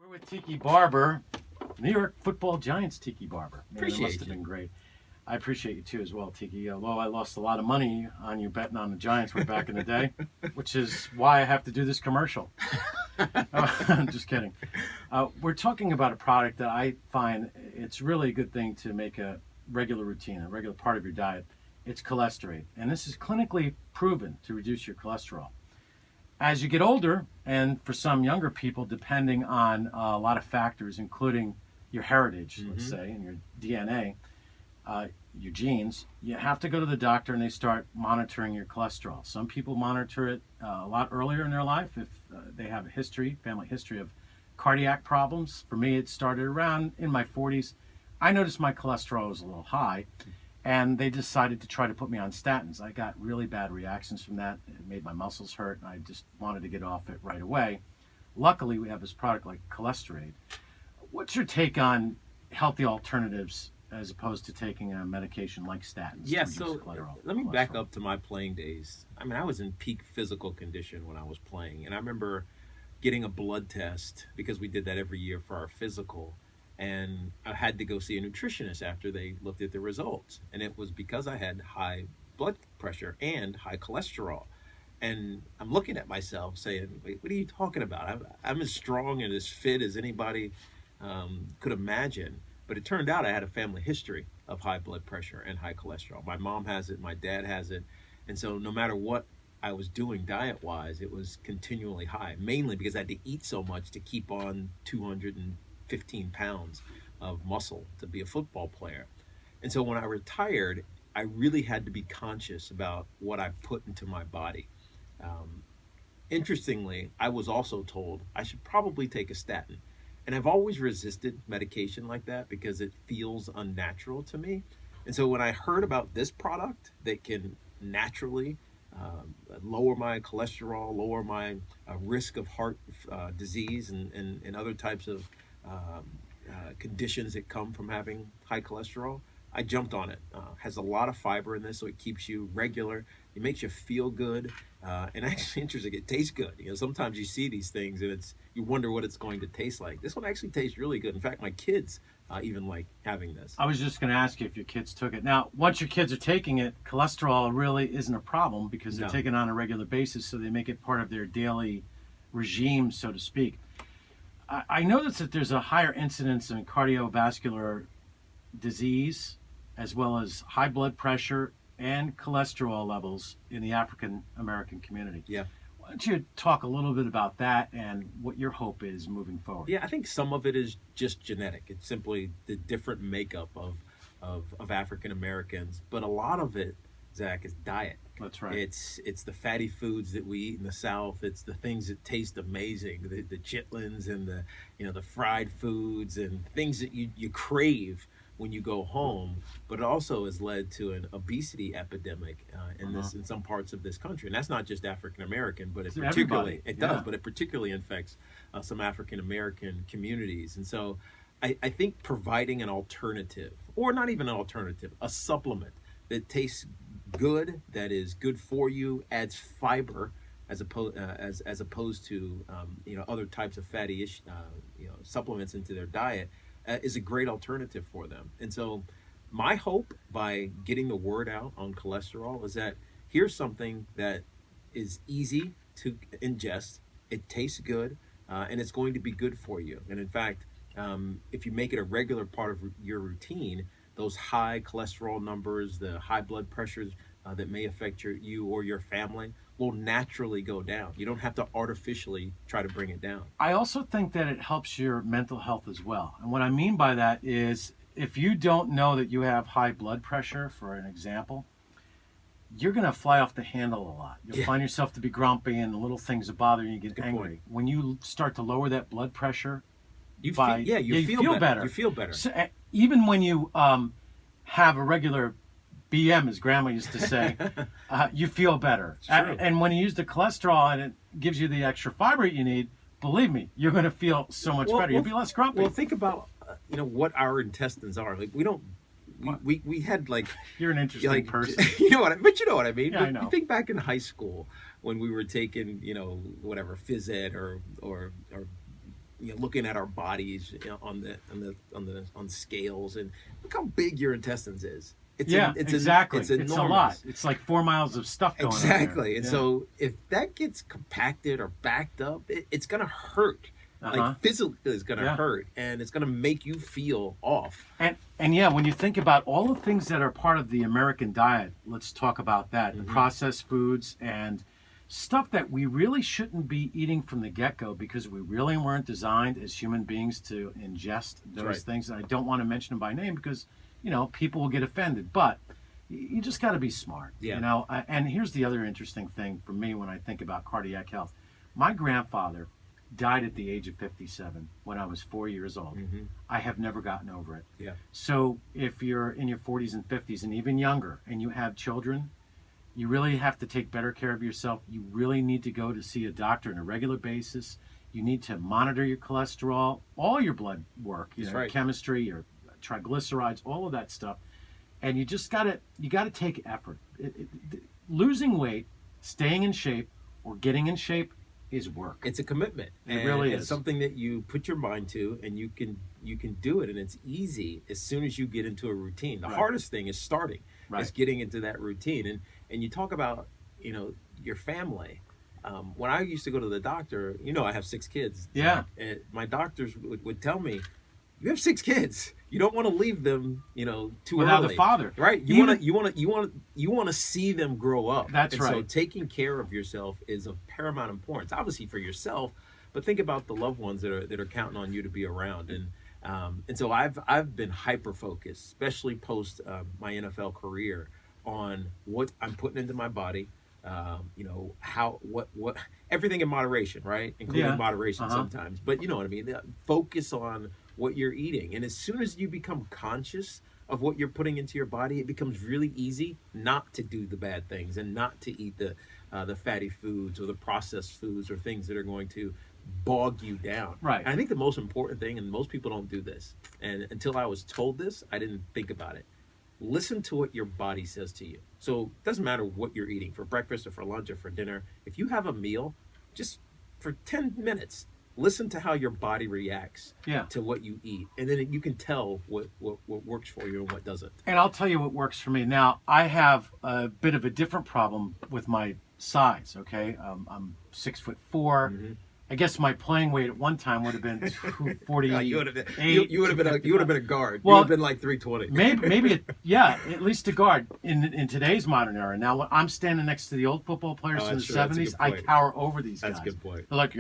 We're with Tiki Barber, New York Football Giants Tiki Barber. Man, Appreciate it must have you. been great. I appreciate you too as well, Tiki. Although I lost a lot of money on you betting on the Giants way back in the day, which is why I have to do this commercial. I'm just kidding. We're talking about a product that I find it's really a good thing to make a regular routine, a regular part of your diet. It's cholesterol, and this is clinically proven to reduce your cholesterol. As you get older, and for some younger people, depending on a lot of factors, including your heritage, let's say, and your DNA, your genes, you have to go to the doctor and they start monitoring your cholesterol. Some people monitor it a lot earlier in their life if they have a history, family history of cardiac problems. For me, it started around in my 40s. I noticed my cholesterol was a little high, and they decided to try to put me on statins. I got really bad reactions from that. It made my muscles hurt, and I just wanted to get off it right away. Luckily, we have this product like cholesterol. What's your take on healthy alternatives as opposed to taking a medication like statins? Yeah, to reduce so cholesterol? let me back up to my playing days. I mean, I was in peak physical condition when I was playing, and I remember getting a blood test because we did that every year for our physical, and I had to go see a nutritionist after they looked at the results, and it was because I had high blood pressure and high cholesterol. And I'm looking at myself saying, wait, what are you talking about? I'm as strong and as fit as anybody could imagine. But it turned out I had a family history of high blood pressure and high cholesterol. My mom has it, my dad has it. And so no matter what I was doing diet-wise, it was continually high, mainly because I had to eat so much to keep on 215 pounds of muscle to be a football player. And so when I retired, I really had to be conscious about what I put into my body. Um, Interestingly, I was also told I should probably take a statin. And I've always resisted medication like that because it feels unnatural to me. And so when I heard about this product that can naturally lower my cholesterol, lower my risk of heart disease and other types of conditions that come from having high cholesterol, I jumped on it. Has a lot of fiber in this, so it keeps you regular. It makes you feel good, and actually, interesting. It tastes good. You know, sometimes you see these things and you wonder what it's going to taste like. This one actually tastes really good. In fact, my kids even like having this. I was just going to ask you if your kids took it. Now, once your kids are taking it, cholesterol really isn't a problem because they're No. taking it on a regular basis, so they make it part of their daily regime, so to speak. I noticed that there's a higher incidence in cardiovascular disease, as well as high blood pressure and cholesterol levels in the African American community. Yeah. Why don't you talk a little bit about that and what your hope is moving forward? Yeah, I think some of it is just genetic. It's simply the different makeup of African Americans, but a lot of it, Zach, is diet. That's right. It's the fatty foods that we eat in the South. It's the things that taste amazing, the chitlins and the fried foods and things that you crave when you go home. But it also has led to an obesity epidemic in some parts of this country, and that's not just African American, but it particularly everybody. it does, Yeah. but it particularly infects some African American communities. And so I think providing an alternative, or not even an alternative, a supplement that tastes good, that is good for you, adds fiber as opposed to other types of fatty supplements into their diet, is a great alternative for them. And so my hope by getting the word out on cholesterol is that here's something that is easy to ingest, it tastes good, and it's going to be good for you. And in fact, if you make it a regular part of your routine, those high cholesterol numbers, the high blood pressures that may affect you or your family will naturally go down. You don't have to artificially try to bring it down. I also think that it helps your mental health as well. And what I mean by that is if you don't know that you have high blood pressure, for an example, you're going to fly off the handle a lot. You'll find yourself to be grumpy and the little things that bother you, get angry. Point. When you start to lower that blood pressure, You feel better. You feel better. So, even when you have a regular BM, as Grandma used to say, you feel better. And when you use the cholesterol and it gives you the extra fiber you need, believe me, you're going to feel so much better. You'll be less grumpy. Well, think about what our intestines are. Like we don't. We had like you're an interesting person. You know what? But you know what I mean. Yeah, but I know. You think back in high school when we were taking whatever phys ed or looking at our bodies, on scales, and look how big your intestines is. Exactly. It's a enormous. lot. It's like 4 miles of stuff going on there. Exactly. And so if that gets compacted or backed up, it's going to hurt. Like physically, it's going to hurt, and it's going to make you feel off. And yeah, when you think about all the things that are part of the American diet, let's talk about that. The processed foods and stuff that we really shouldn't be eating from the get-go, because we really weren't designed as human beings to ingest those things. And I don't want to mention them by name because, people will get offended. But you just got to be smart, And here's the other interesting thing for me when I think about cardiac health. My grandfather died at the age of 57 when I was 4 years old. I have never gotten over it. Yeah. So if you're in your 40s and 50s and even younger and you have children, you really have to take better care of yourself. You really need to go to see a doctor on a regular basis. You need to monitor your cholesterol, all your blood work, chemistry, your triglycerides, all of that stuff. And you just gotta take effort. Losing weight, staying in shape, or getting in shape is work. It's a commitment. It really is. It's something that you put your mind to, and you can do it, and it's easy as soon as you get into a routine. The hardest thing is starting. Is getting into that routine. And you talk about, your family. When I used to go to the doctor, I have 6 kids. Yeah. And my doctors would tell me, you have 6 kids. You don't want to leave them, too without early. a father. Right? You want to see them grow up. That's right. So taking care of yourself is of paramount importance, obviously for yourself, but think about the loved ones that are counting on you to be around. And so I've been hyper focused, especially post my NFL career, on what I'm putting into my body. What everything in moderation, right? Including moderation sometimes, but you know what I mean. Focus on what you're eating, and as soon as you become conscious of what you're putting into your body, it becomes really easy not to do the bad things and not to eat the fatty foods or the processed foods or things that are going to bog you down. Right. And I think the most important thing, and most people don't do this, and until I was told this, I didn't think about it. Listen to what your body says to you. So it doesn't matter what you're eating for breakfast or for lunch or for dinner. If you have a meal, just for 10 minutes, listen to how your body reacts to what you eat. And then you can tell what works for you and what doesn't. And I'll tell you what works for me. Now, I have a bit of a different problem with my size, okay? I'm 6'4". I guess my playing weight at one time would have been 248. You would have been a guard. Well, you would have been like 320. maybe at least a guard in today's modern era. Now, when I'm standing next to the old football players in the 70s, I tower over these guys. That's a good point. They're like,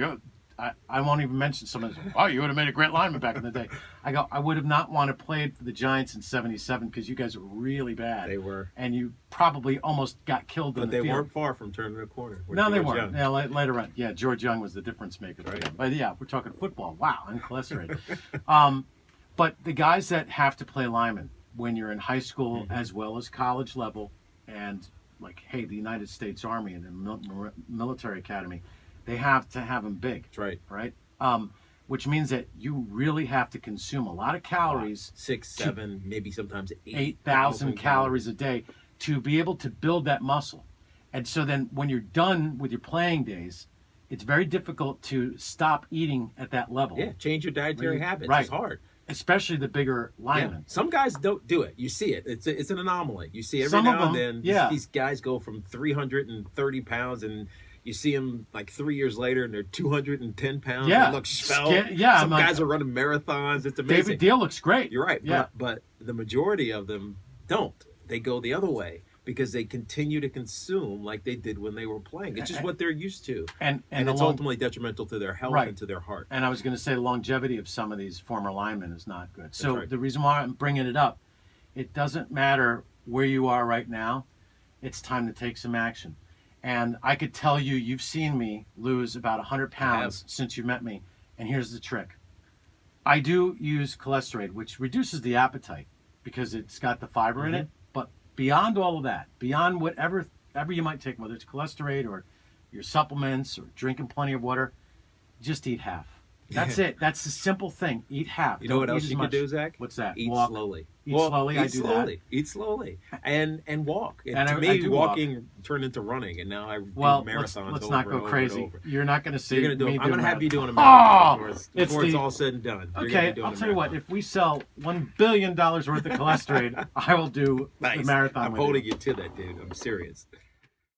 I won't even mention someone. Oh, you would have made a great lineman back in the day. I go, I would have not wanted to play for the Giants in '77 because you guys were really bad. They were, and you probably almost got killed in the field. But they weren't far from turning the corner. No, they weren't. Yeah, later on, George Young was the difference maker. Right. But yeah, we're talking football. Wow, uncholesterol. But the guys that have to play linemen when you're in high school as well as college level, and like, hey, the United States Army and the military academy. They have to have them big. That's right. Right? Which means that you really have to consume a lot of calories. 6, 7, maybe sometimes 8,000 calories a day to be able to build that muscle. And so then when you're done with your playing days, it's very difficult to stop eating at that level. Yeah, change your dietary habits. Right. It's hard. Especially the bigger linemen. Yeah. Some guys don't do it. You see it. It's an anomaly. You see every Some now of and them, then these guys go from 330 pounds and you see them like 3 years later and they're 210 pounds. Yeah. They look svelte. Some guys are running marathons. It's amazing. David Deal looks great. You're right. Yeah. But the majority of them don't. They go the other way because they continue to consume like they did when they were playing. It's just what they're used to. And it's ultimately detrimental to their health and to their heart. And I was going to say the longevity of some of these former linemen is not good. So the reason why I'm bringing it up, it doesn't matter where you are right now. It's time to take some action. And I could tell you, you've seen me lose about 100 pounds since you met me. And here's the trick. I do use cholesterol, which reduces the appetite because it's got the fiber in it. But beyond all of that, beyond whatever you might take, whether it's cholesterol or your supplements or drinking plenty of water, just eat half. That's it. That's the simple thing. Eat half. You know what Don't else eat as you much. can do, Zach? What's that? Eat Walk. slowly. Eat slowly. I Eat do slowly. Eat slowly. And walk. And And to I me, do walk. walking turned into running, and now I do Well, marathons let's over not and go over crazy. and over. You're not going to see You're gonna do. me I'm gonna do have you doing a Oh, marathon before it's it's all said and done. You're gonna Okay, be doing I'll a tell you what. marathon. If we sell $1 billion worth of cholesterol, I will do the Nice. marathon I'm with holding you. you to that, dude. I'm serious.